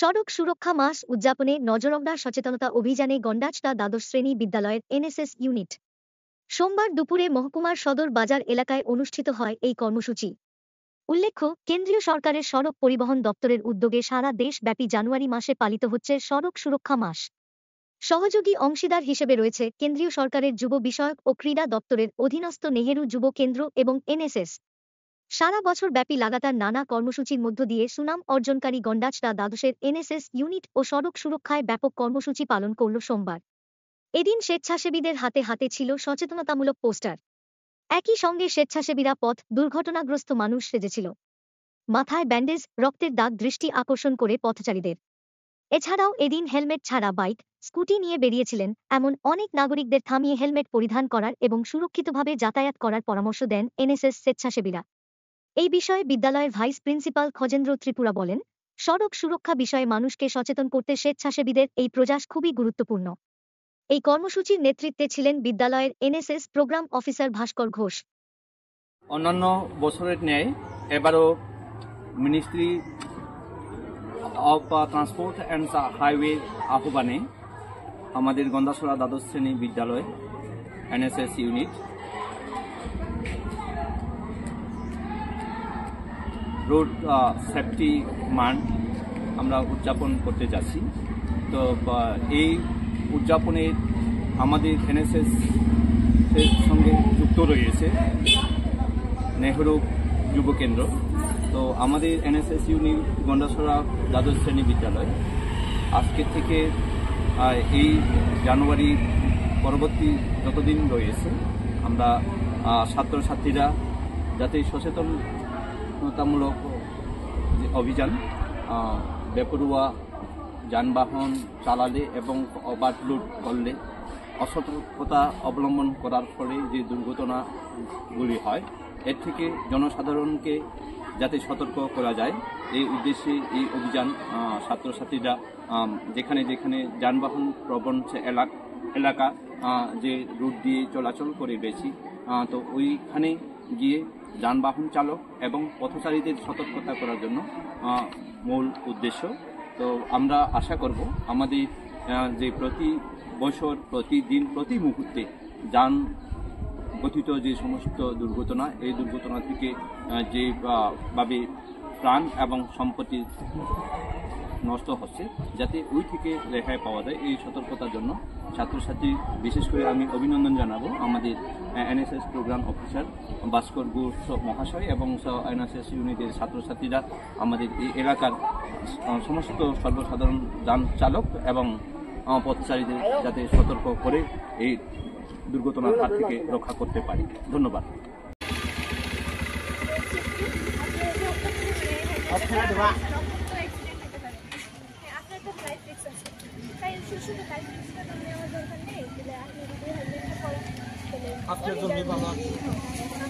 সড়ক সুরক্ষা মাস উদযাপনে নজরগড়া সচেতনতা অভিযানে গন্ডাছড়া দ্বাদশ শ্রেণী বিদ্যালয়ের এনএসএস ইউনিট সোমবার দুপুরে মহকুমার সদর বাজার এলাকায় অনুষ্ঠিত হয় এই কর্মসূচি। উল্লেখ্য, কেন্দ্রীয় সরকারের সড়ক পরিবহন দপ্তরের উদ্যোগে সারা দেশব্যাপী জানুয়ারি মাসে পালিত হচ্ছে সড়ক সুরক্ষা মাস। সহযোগী অংশীদার হিসেবে রয়েছে কেন্দ্রীয় সরকারের যুব বিষয়ক ও ক্রীড়া দপ্তরের অধীনস্থ নেহেরু যুব কেন্দ্র এবং এনএসএস। সারা বছর ব্যাপী লাগাতার নানা কর্মসূচির মধ্য দিয়ে সুনাম অর্জনকারী গন্ডাছড়া দ্বাদশের এনএসএস ইউনিট ও সড়ক সুরক্ষায় ব্যাপক কর্মসূচি পালন করল সোমবার। এদিন স্বেচ্ছাসেবীদের হাতে হাতে ছিল সচেতনতামূলক পোস্টার। একই সঙ্গে স্বেচ্ছাসেবীরা পথ দুর্ঘটনাগ্রস্ত মানুষ সেজেছিল। মাথায় ব্যান্ডেজ, রক্তের দাগ দৃষ্টি আকর্ষণ করে পথচারীদের। এছাড়াও এদিন হেলমেট ছাড়া বাইক, স্কুটি নিয়ে বেরিয়েছিলেন এমন অনেক নাগরিকদের থামিয়ে হেলমেট পরিধান করার এবং সুরক্ষিতভাবে যাতায়াত করার পরামর্শ দেন এনএসএস স্বেচ্ছাসেবীরা। এই বিষয়ে বিদ্যালয়ের ভাইস প্রিন্সিপাল খজেন্দ্র ত্রিপুরা বলেন, সড়ক সুরক্ষা বিষয়ে মানুষকে সচেতন করতে স্বেচ্ছাসেবীদের এই প্রয়াস খুবই গুরুত্বপূর্ণ। এই কর্মসূচির নেতৃত্বে ছিলেন বিদ্যালয়ের এনএসএস প্রোগ্রাম অফিসার ভাস্কর ঘোষ। অন্যান্য বছরের ন্যায় এবারও ministry of transport and highway আহ্বানে আমাদের গন্ডাছড়া দ্বাদশ শ্রেণী বিদ্যালয় NSS unit road safety month আমরা উদযাপন করতে যাচ্ছি। তো এই উদযাপনে আমাদের এনএসএস এর সঙ্গে যুক্ত রয়েছে নেহেরু যুব কেন্দ্র। তো আমাদের এনএসএস ইউনিট গন্ডাছড়া দ্বাদশ শ্রেণী বিদ্যালয় আজকের থেকে এই জানুয়ারি পরবর্তী যতদিন রয়েছে আমরা ছাত্রছাত্রীরা যাতে সচেতনতামূলক অভিযান, বেপরোয়া যানবাহন চালালে এবং ওভারলোড করলে অসতর্কতা অবলম্বন করার ফলে যে দুর্ঘটনাগুলি হয় এর থেকে জনসাধারণকে যাতে সতর্ক করা যায় এই উদ্দেশ্যে এই অভিযান ছাত্রছাত্রীরা যেখানে যেখানে যানবাহন প্রবণ এলাকা যে রুট দিয়ে চলাচল করে বেশি, তো ওইখানে গিয়ে যানবাহন চালক এবং পথচারীদের সতর্কতা করার জন্য মূল উদ্দেশ্য। তো আমরা আশা করব আমাদের যে প্রতি বছর প্রতিদিন প্রতি মুহূর্তে যান গঠিত যে সমস্ত দুর্ঘটনা, এই দুর্ঘটনা থেকে যেভাবে প্রাণ এবং সম্পত্তি নষ্ট হচ্ছে যাতে ওই থেকে রেহাই পাওয়া যায়, এই সতর্কতার জন্য ছাত্রছাত্রী বিশেষ করে আমি অভিনন্দন জানাবো আমাদের এনএসএস প্রোগ্রাম অফিসার ভাস্কর ঘোষ মহাশয় এবং এনএসএস ইউনিটের ছাত্রছাত্রীরা আমাদের এই এলাকার সমস্ত সর্বসাধারণ যান চালক এবং পথচারীদের যাতে সতর্ক করে এই দুর্ঘটনার হাত থেকে রক্ষা করতে পারি। ধন্যবাদ। আপনার জন্য